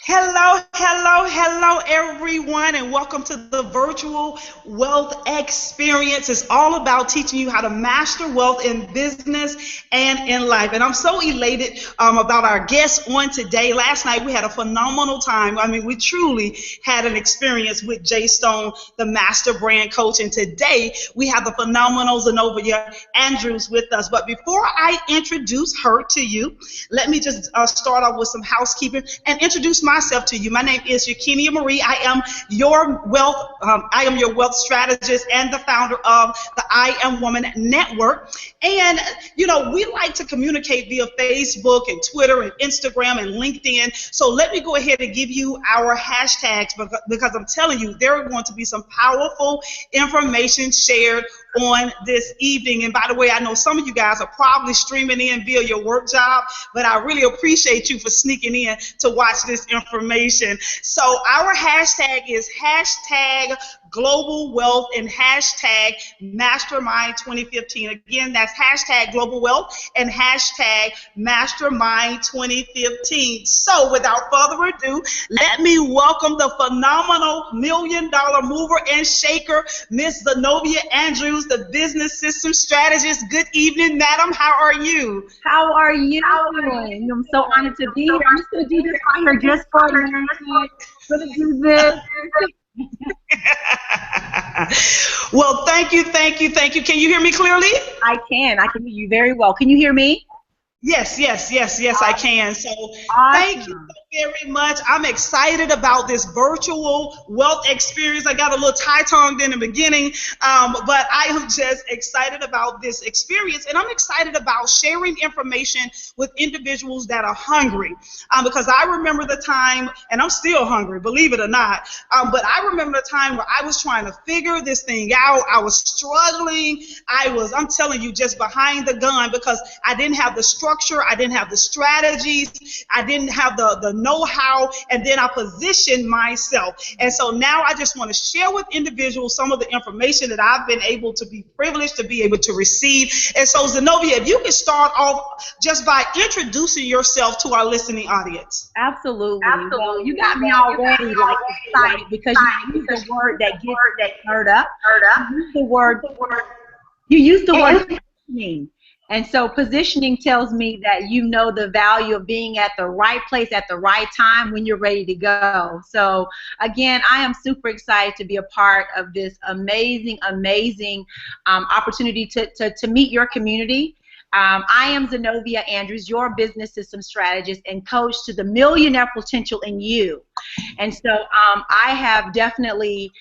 Hello, hello, hello, everyone, and welcome to the virtual wealth experience. It's all about teaching you how to master wealth in business and in life. And I'm so elated about our guests on today. Last night we had a phenomenal time. I mean, we truly had an experience with Jay Stone, the master brand coach. And today we have the phenomenal Zenovia Andrews with us. But before I introduce her to you, let me just start off with some housekeeping and introduce myself to you. My name is Yakinea Marie. I am your wealth strategist and the founder of the I Am Woman Network. And we like to communicate via Facebook and Twitter and Instagram and LinkedIn. So let me go ahead and give you our hashtags because I'm telling you, there are going to be some powerful information shared on this evening. And by the way, I know some of you guys are probably streaming in via your work job, but I really appreciate you for sneaking in to watch this information. So our hashtag is hashtag global wealth and hashtag mastermind 2015. Again, that's hashtag global wealth and hashtag mastermind 2015. So without further ado, let me welcome the phenomenal $1,000,000 mover and shaker, Miss Zenovia Andrews, the business system strategist. Good evening, madam. How are you? How are you doing? I'm so honored to be here. I'm just going to do this right here just for a minute. I'm going to do this. Well, thank you, thank you, thank you. Can you hear me clearly? I can hear you very well. Can you hear me? Yes, I can. So awesome. Thank you so very much. I'm excited about this virtual wealth experience. I got a little tie-tongued in the beginning, but I am just excited about this experience, and I'm excited about sharing information with individuals that are hungry, because I remember the time, and I'm still hungry, believe it or not, but I remember the time where I was trying to figure this thing out. I was struggling. I'm telling you, just behind the gun because I didn't have the structure, I didn't have the strategies, I didn't have the know-how, and then I positioned myself. And so now I just want to share with individuals some of the information that I've been able to be privileged to be able to receive. And so Zenovia, if you could start off just by introducing yourself to our listening audience. Absolutely. Well, you got me already excited because you used the word that gets stirred up. You used the word positioning. And so positioning tells me that you know the value of being at the right place at the right time when you're ready to go. So again, I am super excited to be a part of this amazing opportunity to meet your community. I am Zenovia Andrews, your business system strategist and coach to the millionaire potential in you. And so I have definitely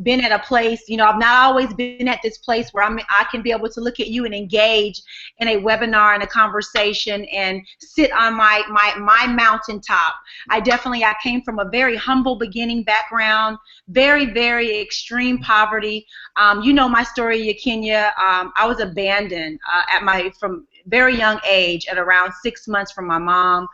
been at a place, I've not always been at this place where I can be able to look at you and engage in a webinar and a conversation and sit on my mountaintop. I came from a very humble beginning background, very extreme poverty. You know my story, Yakinea. I was abandoned from very young age at around 6 months from my mom,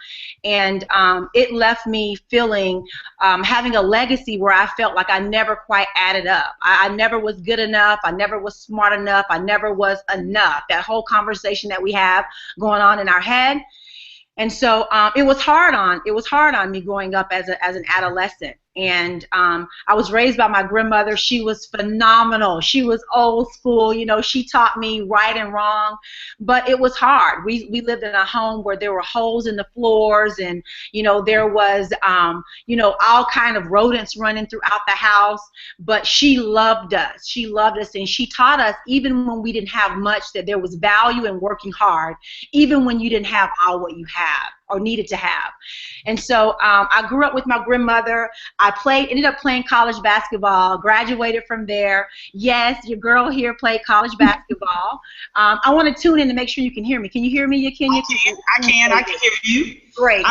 and it left me feeling having a legacy where I felt like I never quite added up. I never was good enough. I never was smart enough. I never was enough. That whole conversation that we have going on in our head. And so it was hard on me growing up as an adolescent. And I was raised by my grandmother. She was phenomenal. She was old school. She taught me right and wrong. But it was hard. We lived in a home where there were holes in the floors, and there was all kind of rodents running throughout the house. But she loved us. She loved us, and she taught us even when we didn't have much that there was value in working hard, even when you didn't have all what you have or needed to have. And so I grew up with my grandmother. I ended up playing college basketball, graduated from there. Yes, your girl here played college basketball. I want to tune in to make sure you can hear me. Can you hear me, Yakinea? I can hear you. Great.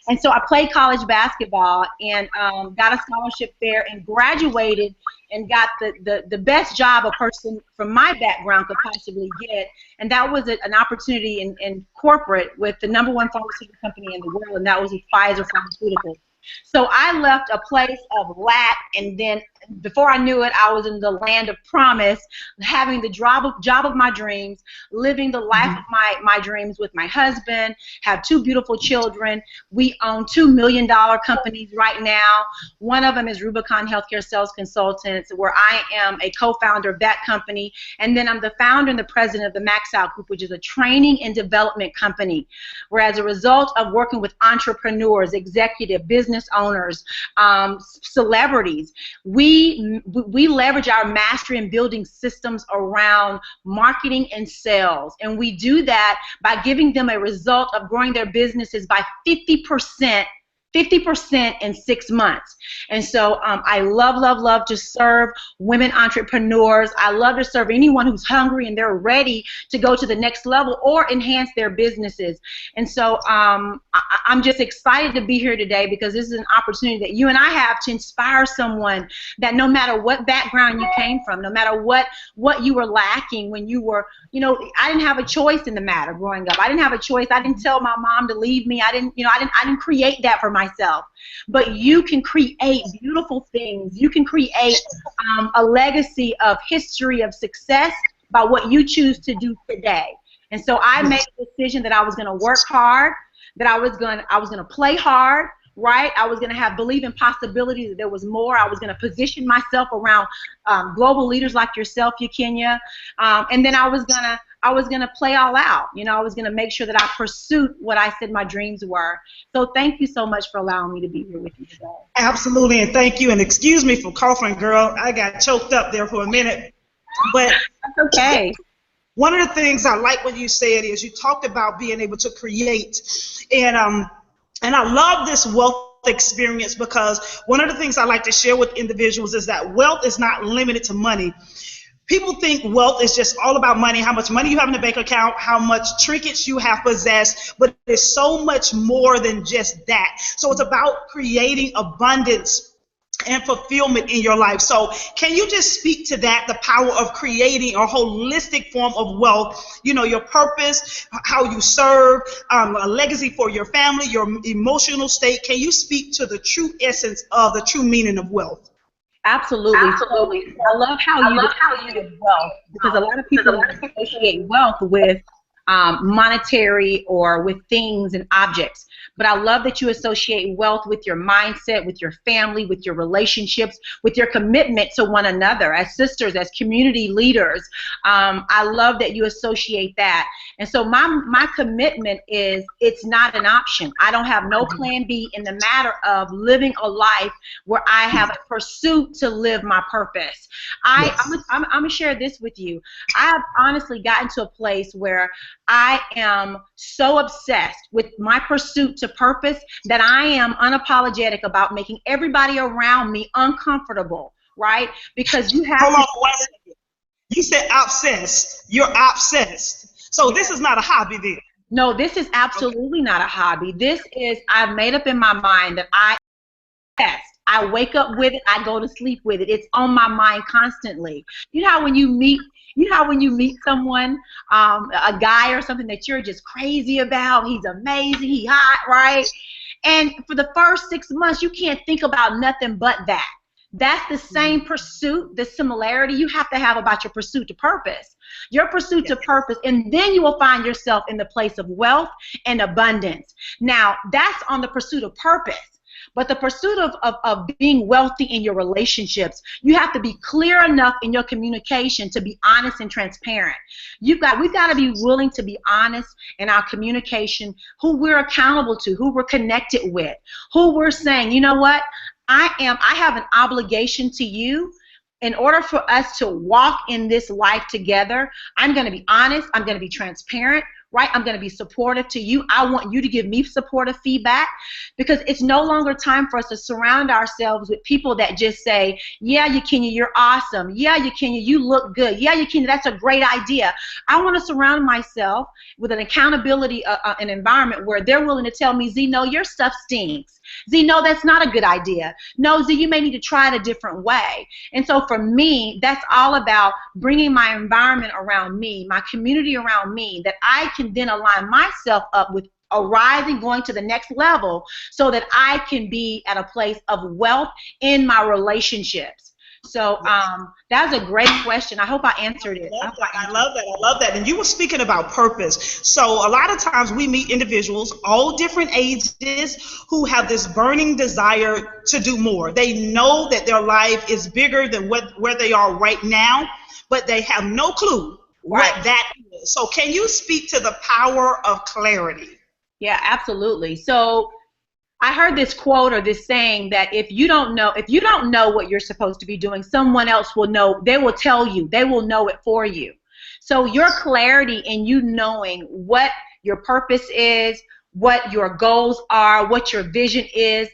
And so I played college basketball and got a scholarship there and graduated and got the best job a person from my background could possibly get. And that was an opportunity in corporate with the #1 pharmaceutical company in the world, and that was Pfizer Pharmaceuticals. So I left a place of lack, and then before I knew it, I was in the land of promise, having the job of my dreams, living the life of my dreams with my husband, have two beautiful children. We own $2 million companies right now. One of them is Rubicon Healthcare Sales Consultants, where I am a co-founder of that company. And then I'm the founder and the president of the Max Out Group, which is a training and development company, where as a result of working with entrepreneurs, executive business owners, celebrities, we leverage our mastery in building systems around marketing and sales. And we do that by giving them a result of growing their businesses by 50% in 6 months. And so I love to serve women entrepreneurs. I love to serve anyone who's hungry and they're ready to go to the next level or enhance their businesses. And so I'm just excited to be here today, because this is an opportunity that you and I have to inspire someone that no matter what background you came from, no matter what you were lacking when you were, I didn't have a choice in the matter growing up. I didn't have a choice. I didn't tell my mom to leave me. I didn't create that for myself. But you can create beautiful things. You can create a legacy of history of success by what you choose to do today. And so I made a decision that I was going to work hard, that I was going to play hard, right? I was going to believe in possibilities, that there was more. I was going to position myself around global leaders like yourself, Yakinea, and then I was going to play all out. I was going to make sure that I pursued what I said my dreams were. So thank you so much for allowing me to be here with you today. Absolutely, and thank you. And excuse me for coughing, girl. I got choked up there for a minute. But that's okay. One of the things I like what you said is you talked about being able to create. And I love this wealth experience, because one of the things I like to share with individuals is that wealth is not limited to money. People think wealth is just all about money, how much money you have in the bank account, how much trinkets you have possessed, but it's so much more than just that. So it's about creating abundance and fulfillment in your life. So can you just speak to that, the power of creating a holistic form of wealth, your purpose, how you serve, a legacy for your family, your emotional state? Can you speak to the true essence of the true meaning of wealth? Absolutely. I love how you define wealth, because a lot of people associate wealth with monetary or with things and objects. But I love that you associate wealth with your mindset, with your family, with your relationships, with your commitment to one another as sisters, as community leaders. I love that you associate that. And so my commitment is, it's not an option. I don't have no plan B in the matter of living a life where I have a pursuit to live my purpose. I'm going to share this with you. I have honestly gotten to a place where I am so obsessed with my pursuit to purpose that I am unapologetic about making everybody around me uncomfortable, right? Because you have Hold on one second. You said obsessed. You're obsessed. So this is not a hobby then? No, this is absolutely not a hobby. This is, I've made up in my mind that I wake up with it, I go to sleep with it. It's on my mind constantly. You know how when you meet someone, a guy or something that you're just crazy about, he's amazing, he's hot, right? And for the first 6 months, you can't think about nothing but that. That's the same pursuit, the similarity you have to have about your pursuit to purpose. Your pursuit to purpose, and then you will find yourself in the place of wealth and abundance. Now, that's on the pursuit of purpose. But the pursuit of being wealthy in your relationships, you have to be clear enough in your communication to be honest and transparent. We've got to be willing to be honest in our communication, who we're accountable to, who we're connected with, who we're saying, you know what, I have an obligation to you. In order for us to walk in this life together, I'm going to be honest, I'm going to be transparent, right? I'm going to be supportive to you. I want you to give me supportive feedback, because it's no longer time for us to surround ourselves with people that just say, yeah, Yakinea, you're awesome. Yeah, Yakinea, you look good. Yeah, Yakinea, that's a great idea. I want to surround myself with an accountability, an environment where they're willing to tell me, Z, no, your stuff stinks. Z, no, that's not a good idea. No, Z, you may need to try it a different way. And so for me, that's all about bringing my environment around me, my community around me, that I can then align myself up with arising, going to the next level so that I can be at a place of wealth in my relationships? So that's a great question. I hope I answered it. I love that. I love that. And you were speaking about purpose. So a lot of times we meet individuals, all different ages, who have this burning desire to do more. They know that their life is bigger than where they are right now, but they have no clue what that is. So can you speak to the power of clarity? Yeah, absolutely. So I heard this quote or this saying that if you don't know what you're supposed to be doing, someone else will know. They will tell you. They will know it for you. So your clarity in you knowing what your purpose is, what your goals are, what your vision is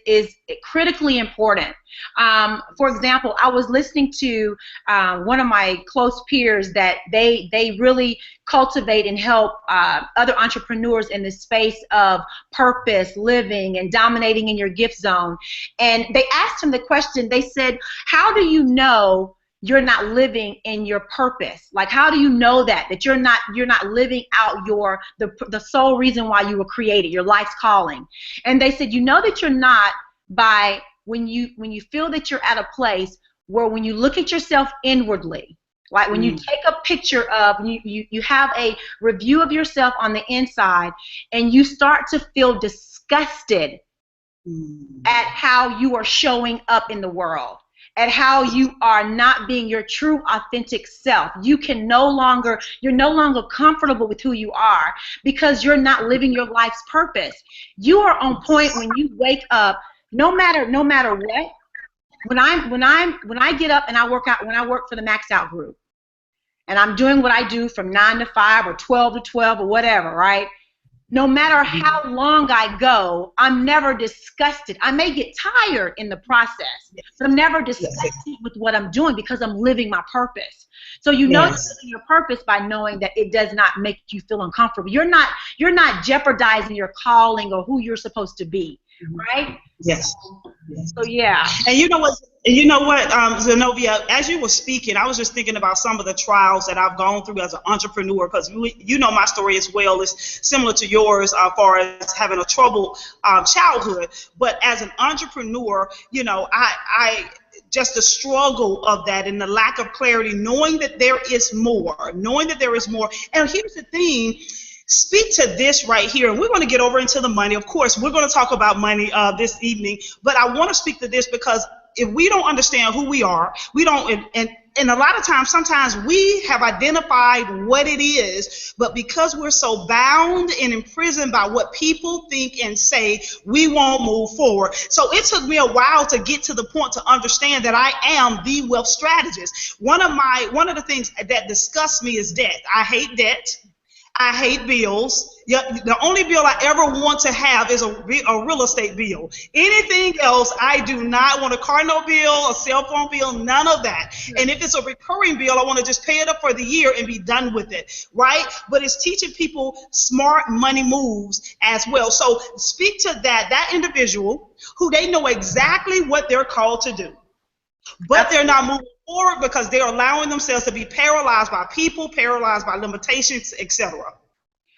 critically important. For example, I was listening to one of my close peers that they really cultivate and help other entrepreneurs in the space of purpose, living, and dominating in your gift zone. And they asked him the question, they said, how do you know you're not living in your purpose? Like, how do you know that you're not living out the sole reason why you were created, your life's calling? And they said, you know that you're not by when you feel that you're at a place where when you look at yourself inwardly, like when you take a picture of, you have a review of yourself on the inside, and you start to feel disgusted at how you are showing up in the world, at how you are not being your true authentic self. You're no longer comfortable with who you are because you're not living your life's purpose. You are on point when you wake up, no matter what. When I get up and I work out, when I work for the Max Out group, and I'm doing what I do from 9 to 5 or 12 to 12 or whatever, right? No matter how long I go, I'm never disgusted. I may get tired in the process, but I'm never disgusted with what I'm doing because I'm living my purpose. So you know you're living your purpose by knowing that it does not make you feel uncomfortable. You're not jeopardizing your calling or who you're supposed to be, right? Yes. So yeah. And you know what, Zenovia, as you were speaking, I was just thinking about some of the trials that I've gone through as an entrepreneur, because you know my story as well is similar to yours as far as having a troubled childhood. But as an entrepreneur, you know, I just the struggle of that and the lack of clarity, knowing that there is more. And here's the thing. Speak to this right here, and we're going to get over into the money. Of course, we're going to talk about money this evening, but I want to speak to this because if we don't understand who we are, we don't, and a lot of times, sometimes we have identified what it is, but because we're so bound and imprisoned by what people think and say, we won't move forward. So it took me a while to get to the point to understand that I am the wealth strategist. One of the things that disgusts me is debt. I hate debt. I hate bills. The only bill I ever want to have is a real estate bill. Anything else, I do not want. A car note bill, a cell phone bill, none of that. And if it's a recurring bill, I want to just pay it up for the year and be done with it, right? But it's teaching people smart money moves as well. So speak to that individual who they know exactly what they're called to do, but they're not moving forward because they're allowing themselves to be paralyzed by people, paralyzed by limitations, etc.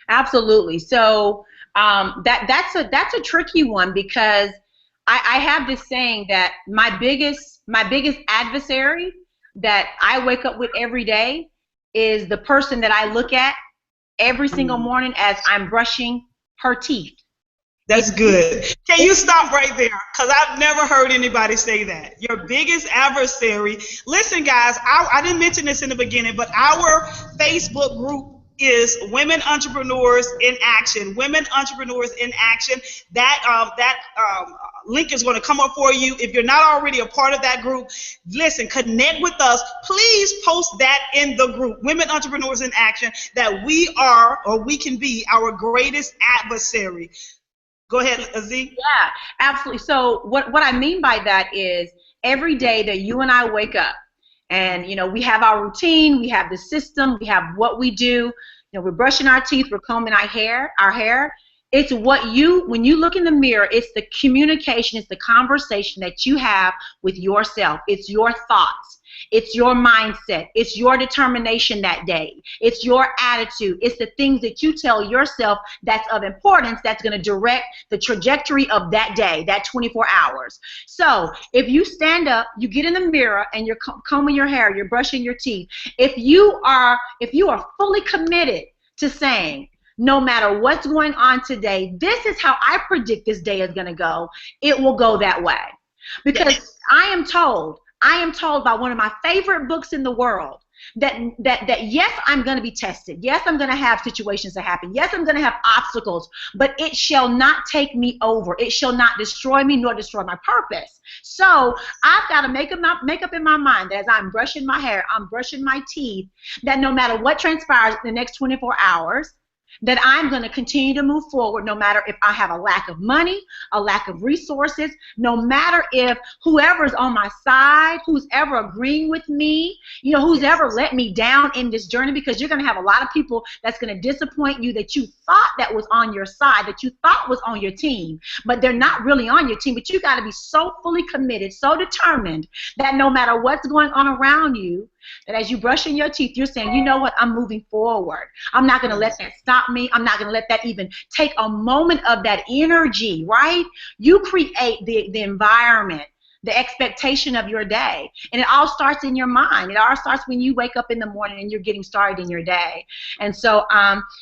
Absolutely. So that's a tricky one, because I have this saying that my biggest adversary that I wake up with every day is the person that I look at every single morning as I'm brushing her teeth. That's good. Can you stop right there? Because I've never heard anybody say that. Your biggest adversary. Listen, guys, I didn't mention this in the beginning, but our Facebook group is Women Entrepreneurs in Action. Women Entrepreneurs in Action. That link is going to come up for you. If you're not already a part of that group, listen, connect with us. Please post that in the group, Women Entrepreneurs in Action, that we are, or we can be, our greatest adversary. Go ahead, Azee. Yeah, absolutely. So what I mean by that is every day that you and I wake up, and you know, we have our routine, we have the system, we have what we do. You know, we're brushing our teeth, we're combing our hair. It's when you look in the mirror, it's the communication, it's the conversation that you have with yourself. It's your thoughts. It's your mindset. It's your determination that day. It's your attitude. It's the things that you tell yourself that's of importance that's going to direct the trajectory of that day, that 24 hours. So if you stand up, you get in the mirror, and you're combing your hair, you're brushing your teeth, if you are fully committed to saying, no matter what's going on today, this is how I predict this day is going to go, it will go that way. Because yes. I am told by one of my favorite books in the world that yes, I'm going to be tested. Yes, I'm going to have situations that happen. Yes, I'm going to have obstacles, but it shall not take me over. It shall not destroy me nor destroy my purpose. So I've got to make up in my mind that as I'm brushing my hair, I'm brushing my teeth, that no matter what transpires in the next 24 hours, that I'm going to continue to move forward no matter if I have a lack of money, a lack of resources, no matter if whoever's on my side, who's ever agreeing with me, who's ever let me down in this journey, because you're going to have a lot of people that's going to disappoint you that you thought that was on your side, that you thought was on your team, but they're not really on your team. But you got to be so fully committed, so determined that no matter what's going on around you, that as you brushing your teeth, you're saying, you know what, I'm moving forward. I'm not going to let that stop me. I'm not going to let that even take a moment of that energy, right? You create the environment, the expectation of your day. And it all starts in your mind. It all starts when you wake up in the morning and you're getting started in your day. And so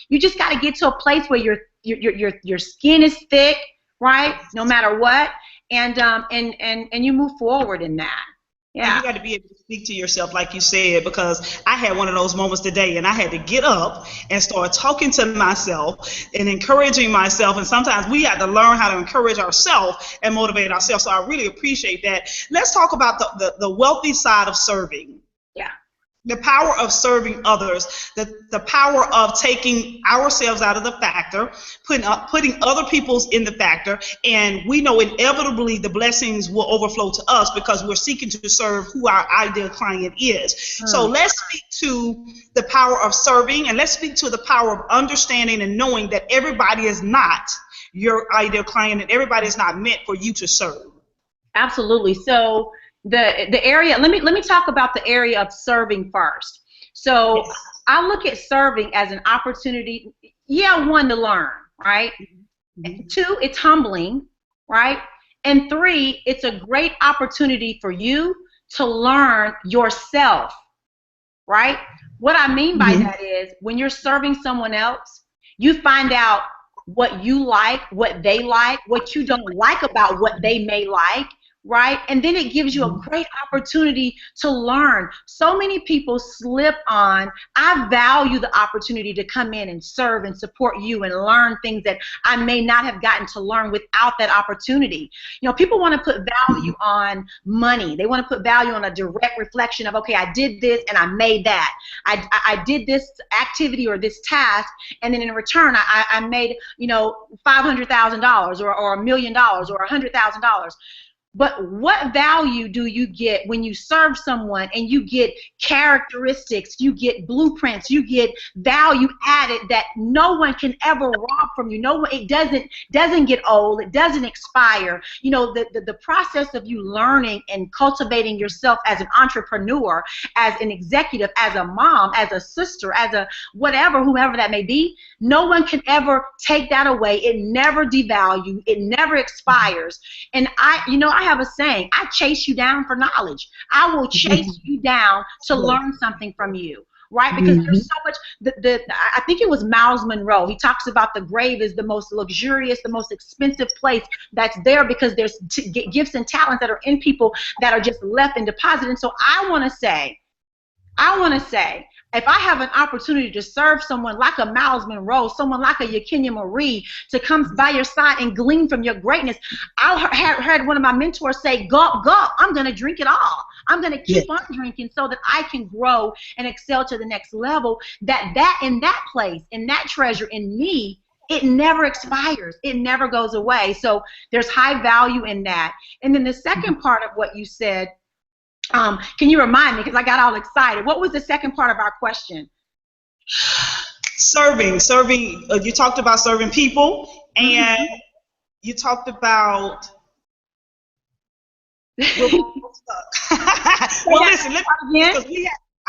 you just got to get to a place where your skin is thick, right? No matter what. And you move forward in that. Yeah. And you got to be able to speak to yourself, like you said, because I had one of those moments today, and I had to get up and start talking to myself and encouraging myself. And sometimes we have to learn how to encourage ourselves and motivate ourselves. So I really appreciate that. Let's talk about the wealthy side of serving. Yeah. The power of serving others, the power of taking ourselves out of the factor, putting other people's in the factor, and we know inevitably the blessings will overflow to us because we're seeking to serve who our ideal client is. So let's speak to the power of serving, and let's speak to the power of understanding and knowing that everybody is not your ideal client and everybody is not meant for you to serve. Absolutely. So the area, let me talk about the area of serving first. So yes. I look at serving as an opportunity, one, to learn, right? Mm-hmm. Two, it's humbling, right? And three, it's a great opportunity for you to learn yourself, right? What I mean by that is when you're serving someone else, you find out what you like, what they like, what you don't like about what they may like, right? And then it gives you a great opportunity to learn. So many people slip on, I value the opportunity to come in and serve and support you and learn things that I may not have gotten to learn without that opportunity. People want to put value on money. They want to put value on a direct reflection of, okay, I did this and I made that. I did this activity or this task, and then in return I made, $500,000 or $1 million or $100,000. But what value do you get when you serve someone and you get characteristics, you get blueprints, you get value added that no one can ever rob from you? It doesn't get old, it doesn't expire. The process of you learning and cultivating yourself as an entrepreneur, as an executive, as a mom, as a sister, as a whatever, whoever that may be, no one can ever take that away. It never devalues, it never expires. And I have a saying, I chase you down for knowledge. I will chase you down to learn something from you, right? Because there's so much, I think it was Miles Monroe, he talks about the grave is the most luxurious, the most expensive place that's there because there's gifts and talents that are in people that are just left and deposited. And so I want to say, if I have an opportunity to serve someone like a Miles Monroe, someone like a Yakinea Marie, to come by your side and glean from your greatness, I heard one of my mentors say, gulp, gulp, I'm going to drink it all. I'm going to keep on drinking so that I can grow and excel to the next level. That in that place, in that treasure in me, it never expires. It never goes away. So there's high value in that. And then the second part of what you said, can you remind me, because I got all excited. What was the second part of our question? Serving. You talked about serving people, and you talked about We're both stuck. Well, listen, because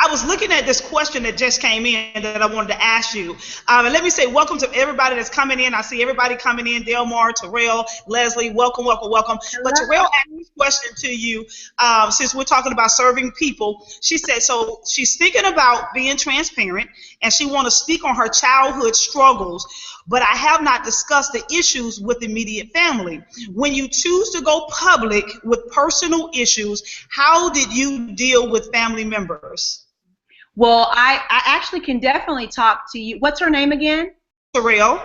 I was looking at this question that just came in that I wanted to ask you. And let me say welcome to everybody that's coming in. I see everybody coming in, Delmar, Terrell, Leslie, welcome, welcome, welcome. Hello. But Terrell asked this question to you, since we're talking about serving people. She said, so she's thinking about being transparent, and she wants to speak on her childhood struggles, but I have not discussed the issues with immediate family. When you choose to go public with personal issues, how did you deal with family members? Well, I actually can definitely talk to you. What's her name again? Tyrell.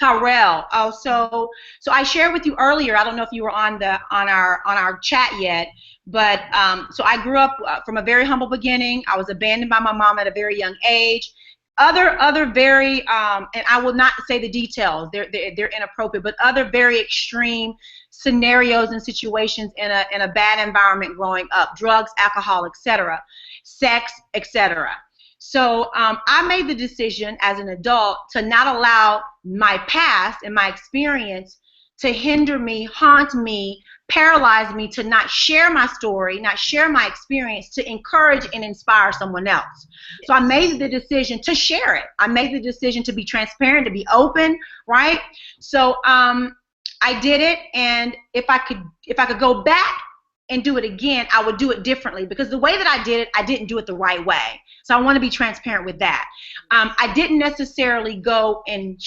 Oh, so I shared with you earlier. I don't know if you were on our chat yet, but so I grew up from a very humble beginning. I was abandoned by my mom at a very young age. Other very and I will not say the details. They're inappropriate, but other very extreme scenarios and situations in a bad environment growing up: drugs, alcohol, etc., sex, etc. So I made the decision as an adult to not allow my past and my experience to hinder me, haunt me, paralyze me, to not share my story, not share my experience, to encourage and inspire someone else. So I made the decision to share it. I made the decision to be transparent, to be open, right? So I did it, and if I could go back and do it again, I would do it differently, because the way that I did it, I didn't do it the right way. So I want to be transparent with that. I didn't necessarily go and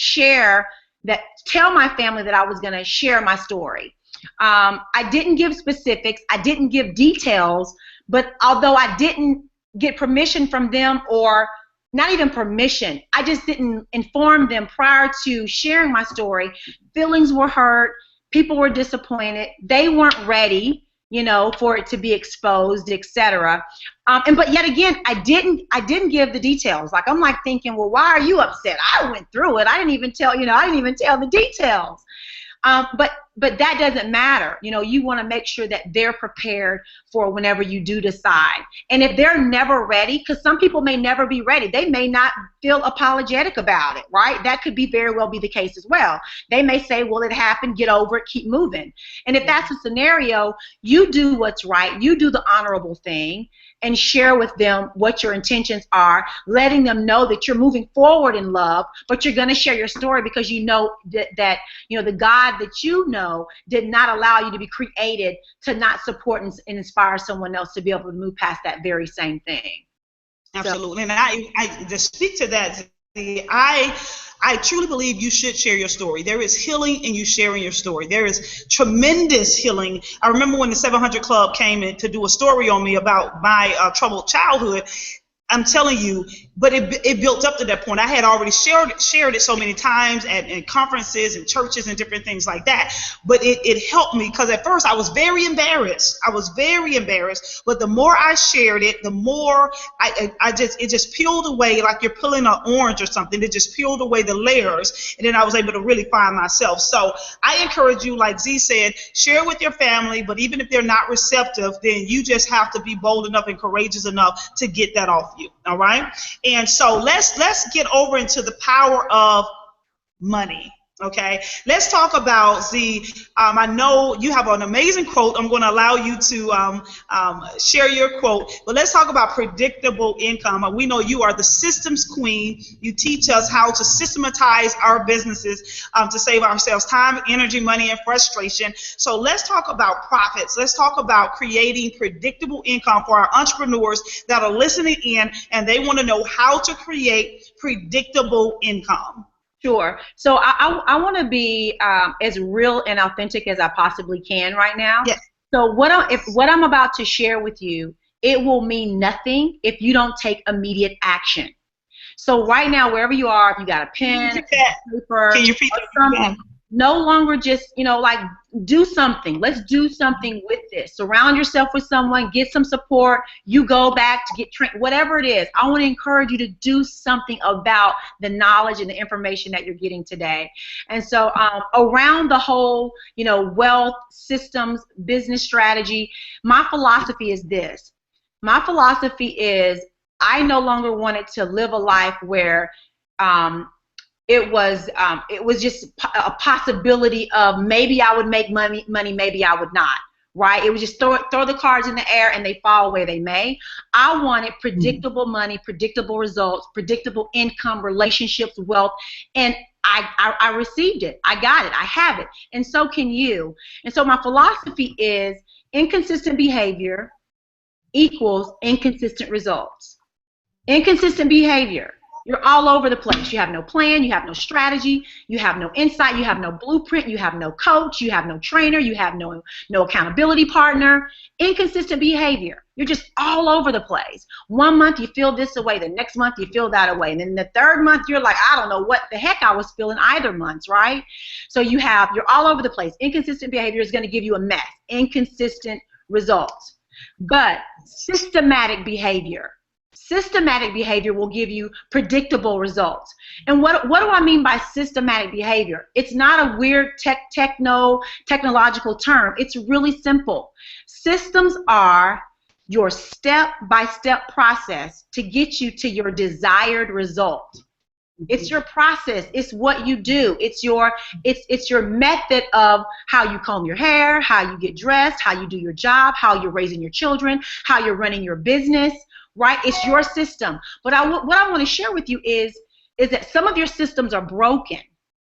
tell my family that I was going to share my story. I didn't give specifics. I didn't give details. But although I didn't get permission from them, or not even permission, I just didn't inform them prior to sharing my story. Feelings were hurt. People were disappointed. They weren't ready, for it to be exposed, etc. But yet again, I didn't give the details. Like, I'm like thinking, well, why are you upset? I went through it. I didn't even tell the details. But that doesn't matter. You want to make sure that they're prepared for whenever you do decide. And if they're never ready, because some people may never be ready, they may not feel apologetic about it, right? That could very well be the case as well. They may say, well, it happened, get over it, keep moving. And if that's a scenario, you do what's right, you do the honorable thing, and share with them what your intentions are, letting them know that you're moving forward in love, but you're going to share your story because you know that the God that you know did not allow you to be created to not support and inspire someone else to be able to move past that very same thing. Absolutely. So, and I just speak to that. I truly believe you should share your story. There is healing in you sharing your story. There is tremendous healing. I remember when the 700 Club came in to do a story on me about my troubled childhood. I'm telling you, but it built up to that point. I had already shared it so many times at conferences and churches and different things like that. But it helped me, because at first I was very embarrassed. But the more I shared it, the more it just peeled away, like you're peeling an orange or something. It just peeled away the layers, and then I was able to really find myself. So I encourage you, like Z said, share with your family. But even if they're not receptive, then you just have to be bold enough and courageous enough to get that off you. All right. And so let's get over into the power of money. Okay, let's talk about I know you have an amazing quote. I'm going to allow you to share your quote, but let's talk about predictable income. We know you are the systems queen. You teach us how to systematize our businesses to save ourselves time, energy, money, and frustration. So let's talk about profits. Let's talk about creating predictable income for our entrepreneurs that are listening in, and they want to know how to create predictable income. Sure. So I want to be as real and authentic as I possibly can right now. Yes. So what I'm about to share with you, it will mean nothing if you don't take immediate action. So right now, wherever you are, if you got a pen, paper, can you repeat something, no longer just, like, do something. Let's do something with this. Surround yourself with someone, get some support. You go back to get trained, whatever it is. I want to encourage you to do something about the knowledge and the information that you're getting today. And so around the whole, wealth, systems, business strategy, my philosophy is this. My philosophy is I no longer wanted to live a life where it was just a possibility of maybe I would make money, maybe I would not, right? It was just throw the cards in the air and they fall where they may. I wanted predictable money, predictable results, predictable income, relationships, wealth, and I received it. I got it. I have it. And so can you. And so my philosophy is inconsistent behavior equals inconsistent results. Inconsistent behavior. You're all over the place. You have no plan. You have no strategy. You have no insight. You have no blueprint. You have no coach. You have no trainer. You have no accountability partner. Inconsistent behavior. You're just all over the place. One month you feel this way. The next month you feel that way. And then the third month you're like, I don't know what the heck I was feeling either months, right? So you're all over the place. Inconsistent behavior is going to give you a mess. Inconsistent results. But systematic behavior will give you predictable results. And what do I mean by systematic behavior? It's not a weird technological term. It's really simple. Systems are your step-by-step process to get you to your desired result. It's your process. It's what you do. It's your method of how you comb your hair, how you get dressed, how you do your job, how you're raising your children, how you're running your business. Right? It's your system. But what I want to share with you is that some of your systems are broken.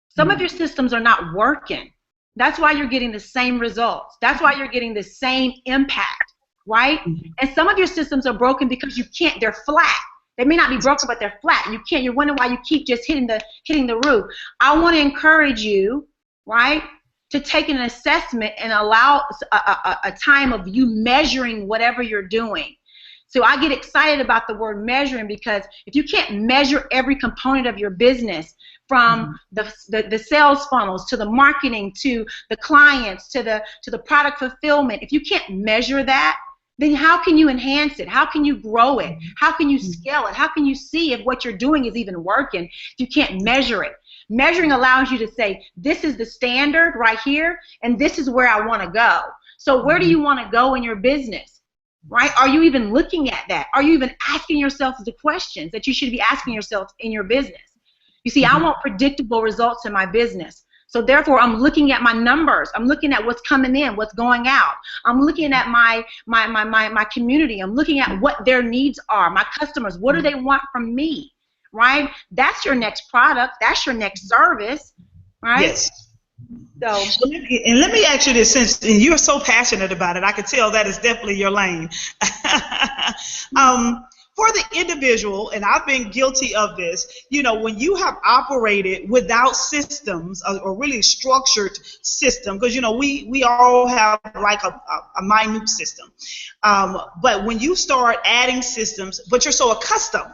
Some of your systems are not working. That's why you're getting the same results. That's why you're getting the same impact, right? And some of your systems are broken because you can't. They're flat. They may not be broken, but they're flat. You can't. You're wondering why you keep just hitting the roof. I want to encourage you, right, to take an assessment and allow a time of you measuring whatever you're doing. So I get excited about the word measuring, because if you can't measure every component of your business, from the sales funnels to the marketing to the clients to the product fulfillment, if you can't measure that, then how can you enhance it? How can you grow it? How can you scale it? How can you see if what you're doing is even working if you can't measure it? Measuring allows you to say, this is the standard right here, and this is where I want to go. So where do you want to go in your business? Right? Are you even looking at that? Are you even asking yourself the questions that you should be asking yourself in your business? You see, I want predictable results in my business. So therefore, I'm looking at my numbers. I'm looking at what's coming in, what's going out. I'm looking at my community. I'm looking at what their needs are, my customers. What do they want from me? Right? That's your next product. That's your next service. Right? Yes. So, let me ask you this, since you're so passionate about it, I can tell that is definitely your lane. For the individual, and I've been guilty of this, when you have operated without systems, or really structured system, because we all have like a minute system, but when you start adding systems, but you're so accustomed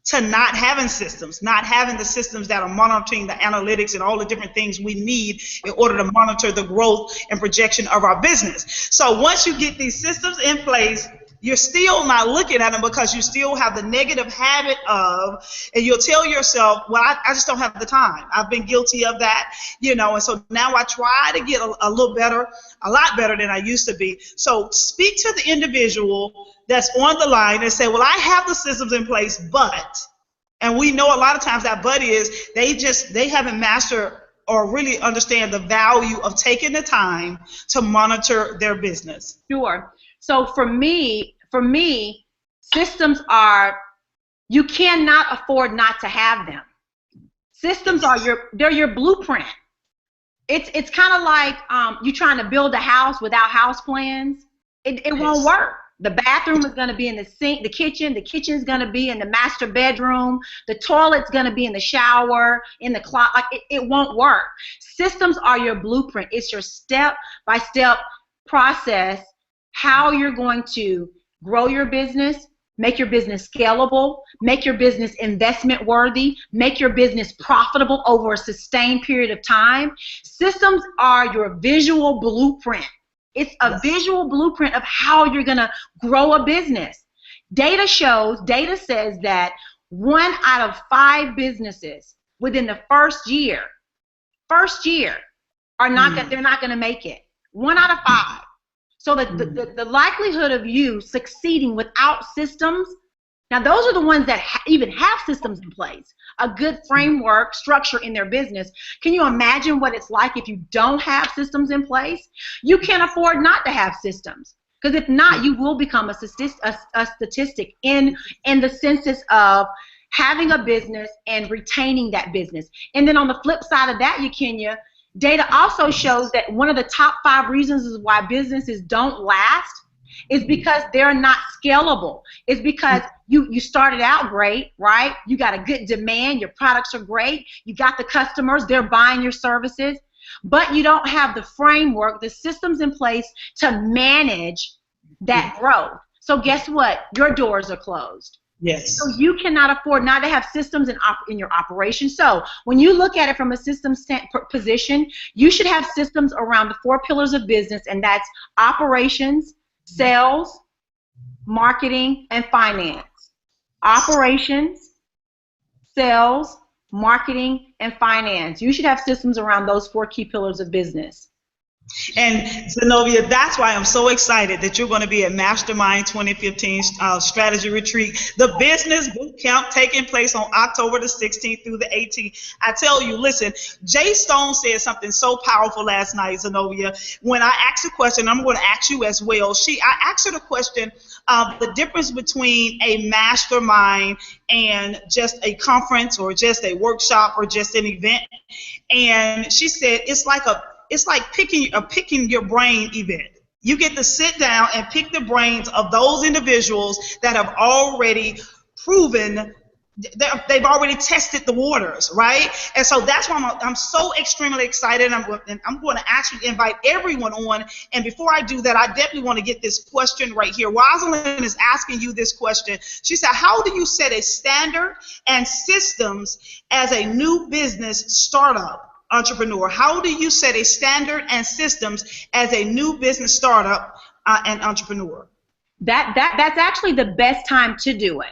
to not having systems, not having the systems that are monitoring the analytics and all the different things we need in order to monitor the growth and projection of our business. So once you get these systems in place, you're still not looking at them because you still have the negative habit of, and you'll tell yourself, well, I just don't have the time. I've been guilty of that, and so now I try to get a little better, a lot better than I used to be. So speak to the individual that's on the line and say, well, I have the systems in place, but, and we know a lot of times that but is they haven't mastered or really understand the value of taking the time to monitor their business. Sure. So for me, systems are, you cannot afford not to have them. Systems are they're your blueprint. It's kind of like you trying to build a house without house plans. It won't work. The bathroom is going to be in the sink, the kitchen is going to be in the master bedroom, the toilet's going to be in the shower, in the closet. Like it won't work. Systems are your blueprint. It's your step-by-step process, how you're going to grow your business, make your business scalable, make your business investment worthy, make your business profitable over a sustained period of time. Systems are your visual blueprint. It's a visual blueprint of how you're going to grow a business. Data says that 1 out of 5 businesses within the first year are not they're not going to make it. 1 out of 5. So the likelihood of you succeeding without systems, Now, those are the ones that even have systems in place, a good framework, structure in their business. Can you imagine what it's like if you don't have systems in place? You can't afford not to have systems, because if not, you will become a statistic in the census of having a business and retaining that business. And then on the flip side of that, Yakinea, data also shows that one of the top 5 reasons is why businesses don't last is because they're not scalable. It's because you started out great, right? You got a good demand, your products are great, you got the customers, they're buying your services, but you don't have the framework, the systems in place to manage that growth. So guess what? Your doors are closed. Yes. So you cannot afford not to have systems in your operation. So when you look at it from a systems position, you should have systems around the 4 pillars of business, and that's operations, sales, marketing, and finance. Operations, sales, marketing, and finance. You should have systems around those 4 key pillars of business. And Zenovia, that's why I'm so excited that you're going to be at Mastermind 2015 Strategy Retreat, the business boot camp taking place on October the 16th through the 18th. I tell you, listen, Jay Stone said something so powerful last night, Zenovia. When I asked a question, I'm going to ask you as well. I asked her the question, the difference between a mastermind and just a conference or just a workshop or just an event. And she said it's like picking your brain event. You get to sit down and pick the brains of those individuals that have already proven, they've already tested the waters, right? And so that's why I'm so extremely excited. I'm going to actually invite everyone on. And before I do that, I definitely want to get this question right here. Rosalind is asking you this question. She said, how do you set a standard and systems as a new business startup entrepreneur? How do you set a standard and systems as a new business startup and entrepreneur? That's actually the best time to do it.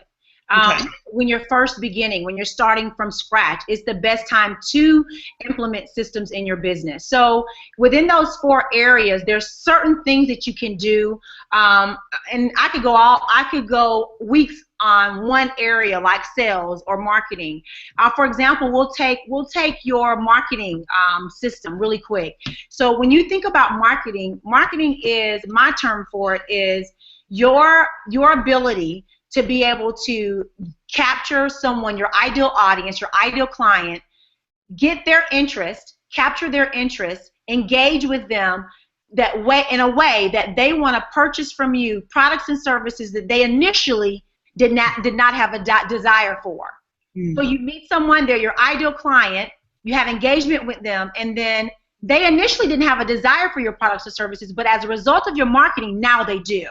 Okay. When you're first beginning, when you're starting from scratch, it's the best time to implement systems in your business. So within those 4 areas, there's certain things that you can do, and I could go weeks on one area like sales or marketing. For example, we'll take your marketing system really quick. So when you think about marketing is, my term for it is your ability to be able to capture someone, your ideal audience, your ideal client, get their interest, capture their interest, engage with them in a way that they want to purchase from you products and services that they initially did not have a desire for. So you meet someone, they're your ideal client, you have engagement with them, and then they initially didn't have a desire for your products or services, but as a result of your marketing, now they do.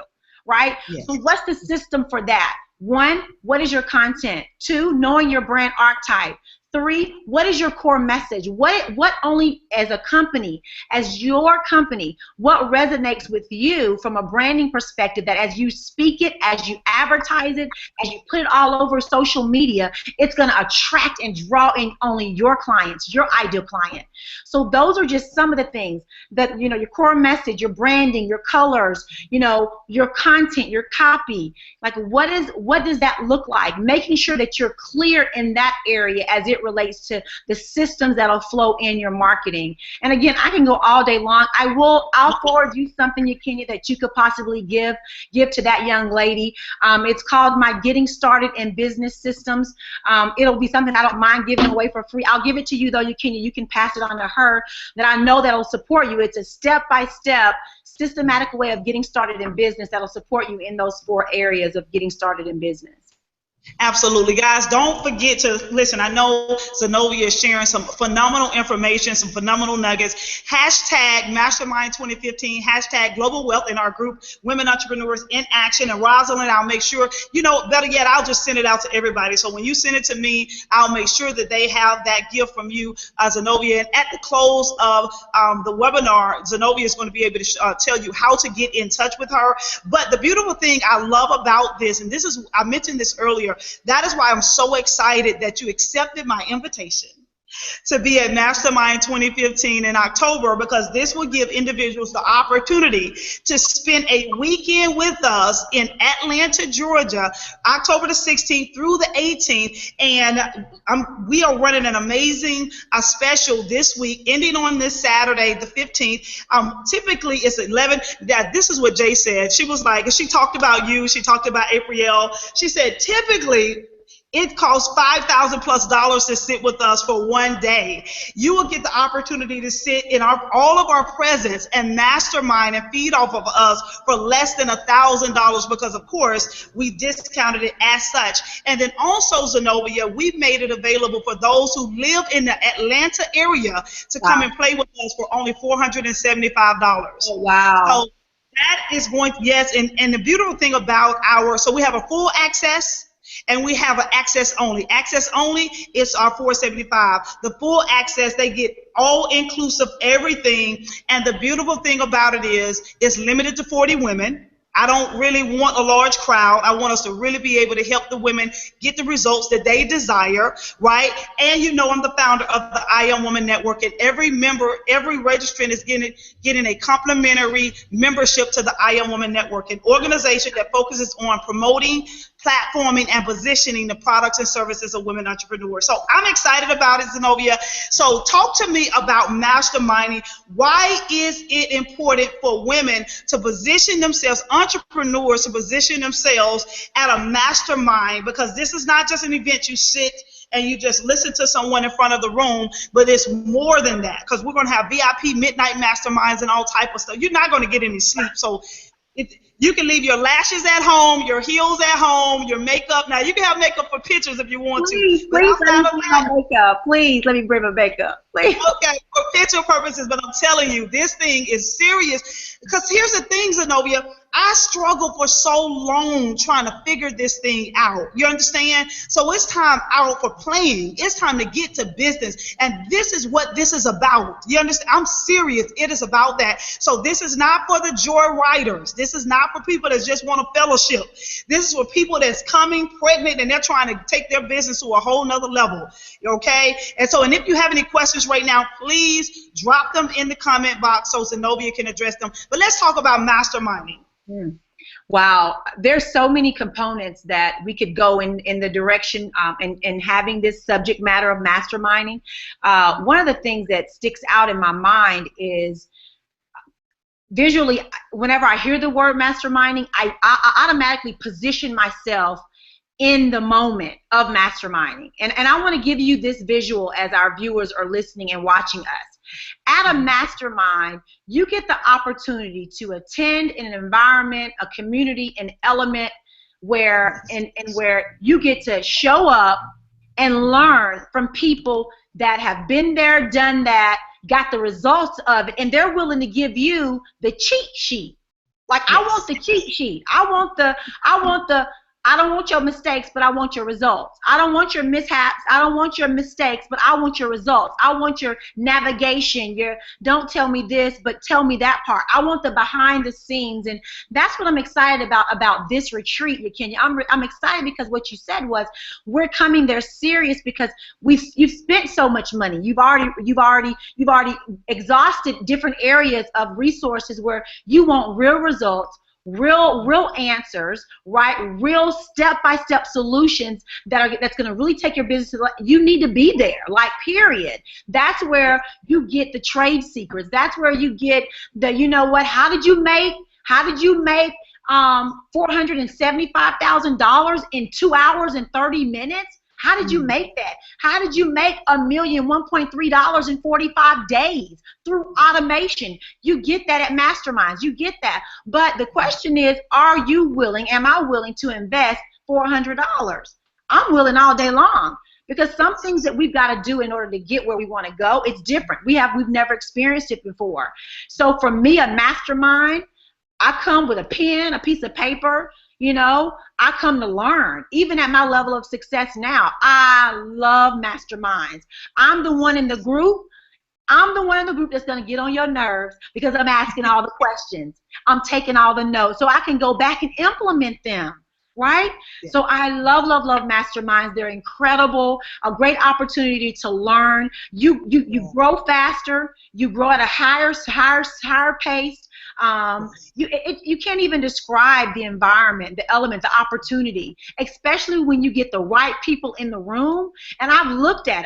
Right? Yes. So what's the system for that? 1, what is your content? 2, knowing your brand archetype. 3, what is your core message? What only as a company, as your company, what resonates with you from a branding perspective that as you speak it, as you advertise it, as you put it all over social media, it's going to attract and draw in only your clients, your ideal client. So those are just some of the things that, your core message, your branding, your colors, your content, your copy. Like what does that look like? Making sure that you're clear in that area as it relates to the systems that'll flow in your marketing. And again, I can go all day long. I'll forward you something, Yakinea, that you could possibly give to that young lady. It's called my Getting Started in Business Systems. It'll be something I don't mind giving away for free. I'll give it to you though, Yakinea. You can pass it on to her, that I know that'll support you. It's a step-by-step systematic way of getting started in business that'll support you in those 4 areas of getting started in business. Absolutely, guys. Don't forget to listen. I know Zenovia is sharing some phenomenal information, some phenomenal nuggets. Hashtag Mastermind 2015, hashtag Global Wealth in our group, Women Entrepreneurs in Action. And Rosalind, I'll make sure, better yet, I'll just send it out to everybody. So when you send it to me, I'll make sure that they have that gift from you, Zenovia. And at the close of the webinar, Zenovia is going to be able to tell you how to get in touch with her. But the beautiful thing I love about this, and I mentioned this earlier, that is why I'm so excited that you accepted my invitation to be at Mastermind 2015 in October, because this will give individuals the opportunity to spend a weekend with us in Atlanta, Georgia, October the 16th through the 18th. And we are running an amazing special this week, ending on this Saturday, the 15th. Typically, it's 11. This is what Jay said. She was like, she talked about you. She talked about April. She said, typically, it costs $5,000+ to sit with us for one day. You will get the opportunity to sit in all of our presence and mastermind and feed off of us for less than $1,000, because, of course, we discounted it as such. And then also, Zenovia, we've made it available for those who live in the Atlanta area to come and play with us for only $475. Oh, wow. So that is going to, yes, and the beautiful thing about so we have a full access, and we have an access only. Access only is our $475. The full access, they get all inclusive everything. And the beautiful thing about it is it's limited to 40 women. I don't really want a large crowd. I want us to really be able to help the women get the results that they desire, right? And you know, I'm the founder of the I Am Woman Network, and every member, every registrant is getting a complimentary membership to the I Am Woman Network, an organization that focuses on promoting, platforming, and positioning the products and services of women entrepreneurs. So I'm excited about it, Zenovia. So talk to me about masterminding. Why is it important for women to position themselves, entrepreneurs to position themselves at a mastermind? Because this is not just an event you sit and you just listen to someone in front of the room, but it's more than that, because we're going to have VIP midnight masterminds and all type of stuff. You're not going to get any sleep. So you can leave your lashes at home, your heels at home, your makeup. Now, you can have makeup for pictures if you want to. Please let me bring my makeup. Please let me bring my makeup. Please. Okay, for picture purposes, but I'm telling you, this thing is serious. Because here's the thing, Zenovia, I struggled for so long trying to figure this thing out. You understand? So it's time out for playing. It's time to get to business. And this is what this is about. You understand? I'm serious. It is about that. So this is not for the joy riders. This is not for people that just want a fellowship. This is for people that's coming pregnant and they're trying to take their business to a whole nother level. Okay? And if you have any questions right now, please drop them in the comment box so Zenovia can address them. But let's talk about masterminding. Wow, there's so many components that we could go in the direction in having this subject matter of masterminding. One of the things that sticks out in my mind is visually, whenever I hear the word masterminding, I automatically position myself in the moment of masterminding. And I want to give you this visual as our viewers are listening and watching us. At a mastermind, you get the opportunity to attend in an environment, a community, an element where you get to show up and learn from people that have been there, done that, got the results of it, and they're willing to give you the cheat sheet. Like, yes. I want the cheat sheet. I don't want your mistakes, but I want your results. I don't want your mishaps. I don't want your mistakes, but I want your results. I want your navigation, your don't tell me this, but tell me that part. I want the behind the scenes, and that's what I'm excited about this retreat, Yakinea. I'm excited because what you said was we're coming there serious because you've spent so much money. You've already exhausted different areas of resources where you want real results, real answers, right? Real step-by-step solutions that's going to really take your business to, you need to be there, like, period. That's where you get the trade secrets. That's where you get the, you know what, how did you make $475,000 in 2 hours and 30 minutes? How did you make that? How did you make $1.3 in 45 days through automation? You get that at masterminds. You get that. But the question is, are you willing, am I willing to invest $400? I'm willing all day long, because some things that we've got to do in order to get where we want to go, it's different. We've never experienced it before. So for me, a mastermind, I come with a pen, a piece of paper. You know, I come to learn. Even at my level of success now, I love masterminds. I'm the one in the group that's going to get on your nerves because I'm asking all the questions. I'm taking all the notes so I can go back and implement them. right? Yeah. So I love, love, love masterminds. They're incredible, a great opportunity to learn. You grow faster, you grow at a higher pace. You can't even describe the environment, the element, the opportunity, especially when you get the right people in the room. And I've looked at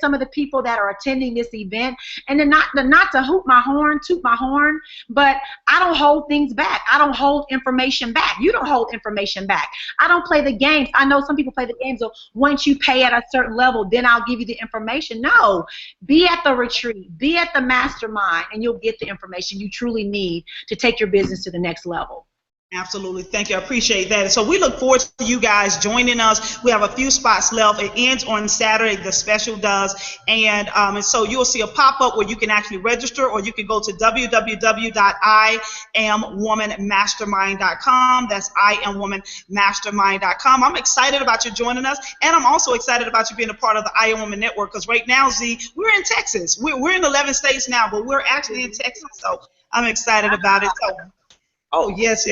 some of the people that are attending this event, and they're not to toot my horn, but I don't hold things back. I don't hold information back. You don't hold information back. I don't play the games. I know some people play the games of once you pay at a certain level, then I'll give you the information. No, be at the retreat, be at the mastermind, and you'll get the information you truly need to take your business to the next level. Absolutely. Thank you. I appreciate that. And so we look forward to you guys joining us. We have a few spots left. It ends on Saturday. The special does. And so you'll see a pop-up where you can actually register, or you can go to www.IamWomanMastermind.com. That's IamWomanMastermind.com. I'm excited about you joining us. And I'm also excited about you being a part of the I Am Woman Network, because right now, Z, we're in Texas. We're in 11 states now, but we're actually in Texas. So I'm excited about it. So, oh, yes.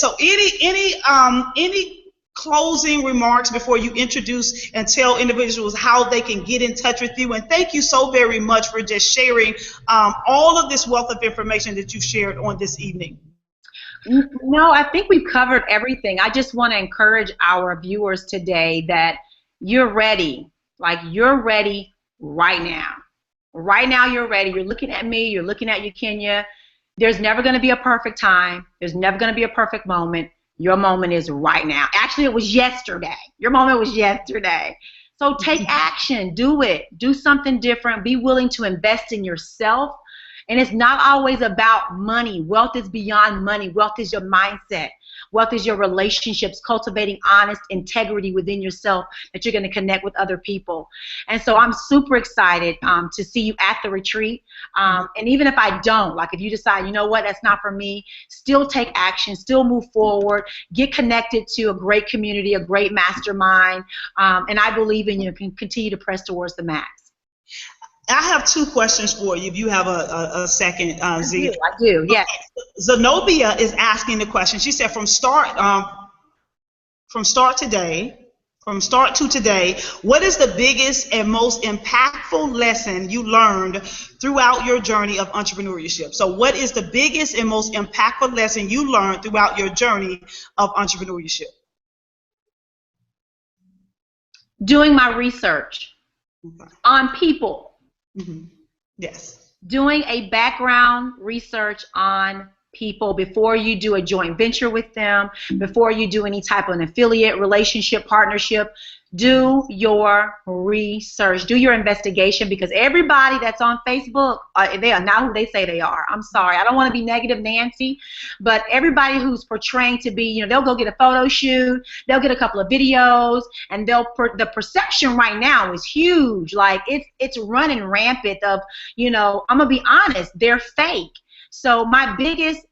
So any closing remarks before you introduce and tell individuals how they can get in touch with you? And thank you so very much for just sharing all of this wealth of information that you shared on this evening. No, I think we've covered everything. I just want to encourage our viewers today that you're ready. Like, you're ready right now. Right now you're ready. You're looking at me. You're looking at Yakinea. There's never going to be a perfect time. There's never going to be a perfect moment. Your moment is right now. Actually, it was yesterday. Your moment was yesterday. So take action. Do it. Do something different. Be willing to invest in yourself. And it's not always about money. Wealth is beyond money. Wealth is your mindset. Wealth is your relationships, cultivating honest integrity within yourself that you're going to connect with other people. And so I'm super excited to see you at the retreat. And even if I don't, like if you decide, you know what, that's not for me, still take action, still move forward, get connected to a great community, a great mastermind. And I believe in you and can continue to press towards the max. I have two questions for you if you have a second, Z. I do, yes. Okay. Zenovia is asking the question. She said, from start to today, what is the biggest and most impactful lesson you learned throughout your journey of entrepreneurship? So what is the biggest and most impactful lesson you learned throughout your journey of entrepreneurship? Doing my research on people. Mm-hmm. Yes. Doing a background research on people before you do a joint venture with them, before you do any type of an affiliate, relationship, partnership. Do your research. Do your investigation, because everybody that's on Facebook, they are not who they say they are. I'm sorry. I don't want to be negative Nancy, but everybody who's portraying to be, you know, they'll go get a photo shoot, they'll get a couple of videos, and the perception right now is huge. Like it's running rampant of, you know, I'm going to be honest, they're fake. So my biggest,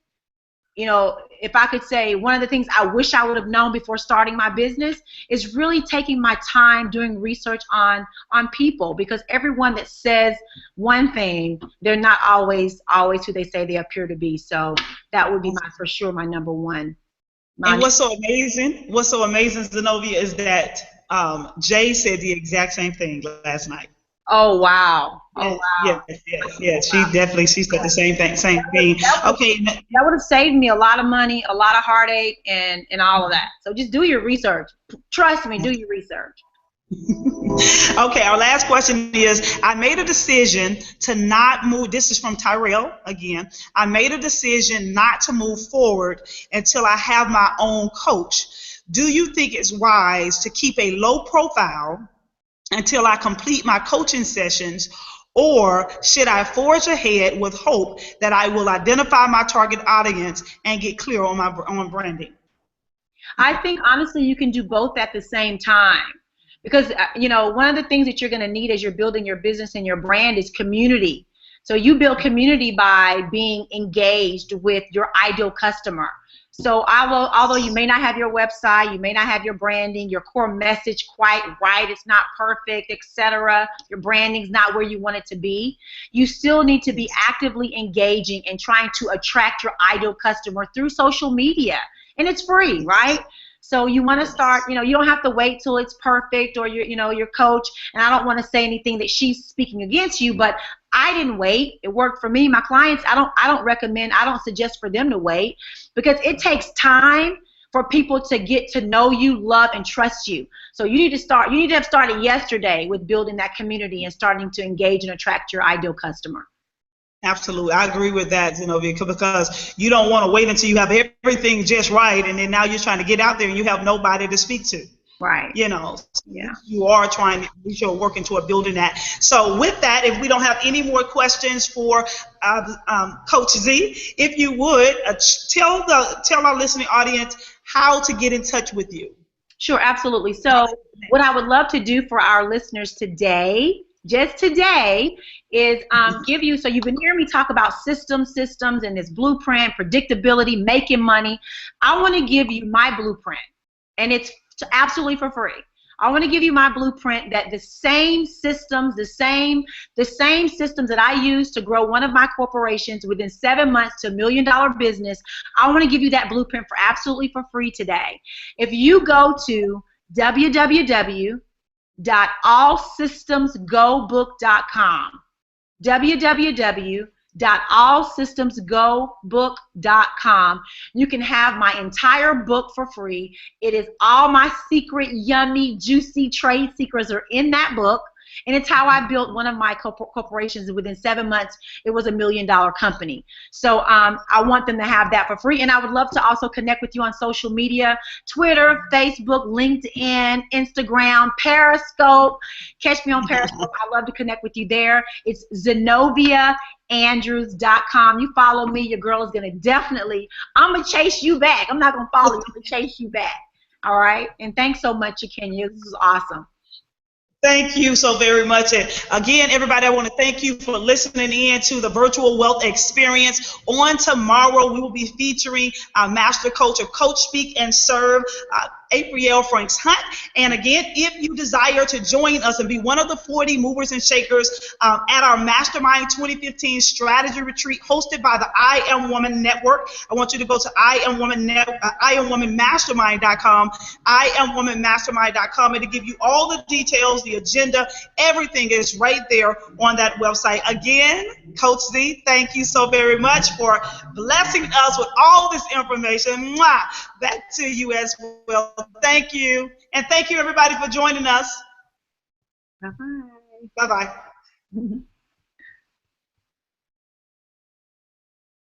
you know, if I could say one of the things I wish I would have known before starting my business is really taking my time doing research on people, because everyone that says one thing, they're not always who they say they appear to be. So that would be for sure my number one. And what's so amazing, Zenovia, is that Jay said the exact same thing last night. Oh wow! Oh wow! Yes. She definitely said the same thing. Okay. That would have saved me a lot of money, a lot of heartache, and all of that. So just do your research. Trust me, do your research. Okay, our last question is, I made a decision to not move. This is from Tyrell again. I made a decision not to move forward until I have my own coach. Do you think it's wise to keep a low profile until I complete my coaching sessions, or should I forge ahead with hope that I will identify my target audience and get clear on my branding? I think honestly you can do both at the same time, because you know, one of the things that you're going to need as you're building your business and your brand is community. So you build community by being engaged with your ideal customer. So although you may not have your website, you may not have your branding, your core message quite right, it's not perfect, etc., your branding's not where you want it to be, you still need to be actively engaging and trying to attract your ideal customer through social media. And it's free, right? So you want to start, you know, you don't have to wait till it's perfect or you're, you know, your coach, and I don't want to say anything that she's speaking against you, but I didn't wait. It worked for me. My clients, I don't recommend, I don't suggest for them to wait, because it takes time for people to get to know you, love, and trust you. So you need to have started yesterday with building that community and starting to engage and attract your ideal customer. Absolutely. I agree with that, Zenovia, because you don't want to wait until you have everything just right, and then now you're trying to get out there and you have nobody to speak to. Right. You know, yeah. You are trying, you're working toward building that. So with that, if we don't have any more questions for Coach Z, if you would tell our listening audience how to get in touch with you. Sure, absolutely. So what I would love to do for our listeners today, just today, is give you, so you've been hearing me talk about systems and this blueprint, predictability, making money. I want to give you my blueprint, and it's absolutely for free. I want to give you my blueprint, that the same systems, the same systems that I use to grow one of my corporations within 7 months to $1 million business. I want to give you that blueprint for absolutely for free today. If you go to www.allsystemsgobook.com, www.allsystemsgobook.com. You can have my entire book for free. It is all my secret, yummy, juicy trade secrets are in that book. And it's how I built one of my corporations. Within 7 months, it was $1 million company. So I want them to have that for free. And I would love to also connect with you on social media: Twitter, Facebook, LinkedIn, Instagram, Periscope. Catch me on Periscope. I love to connect with you there. It's ZenoviaAndrews.com. You follow me, your girl is going to definitely, I'm going to chase you back. I'm not going to follow you, I'm going to chase you back. All right? And thanks so much, Yakinea. This is awesome. Thank you so very much. And again, everybody, I want to thank you for listening in to the Virtual Wealth Experience. On tomorrow, we will be featuring our master coach of Coach Speak and Serve, April Franks Hunt. And again, if you desire to join us and be one of the 40 movers and shakers at our Mastermind 2015 strategy retreat hosted by the I Am Woman Network, I want you to go to IamWomanMastermind.com, IamWomanMastermind.com, and to give you all the details, the agenda, everything is right there on that website. Again, Coach Z, thank you so very much for blessing us with all this information. Mwah! Back to you as well. Thank you. And thank you, everybody, for joining us. Bye-bye. Bye-bye.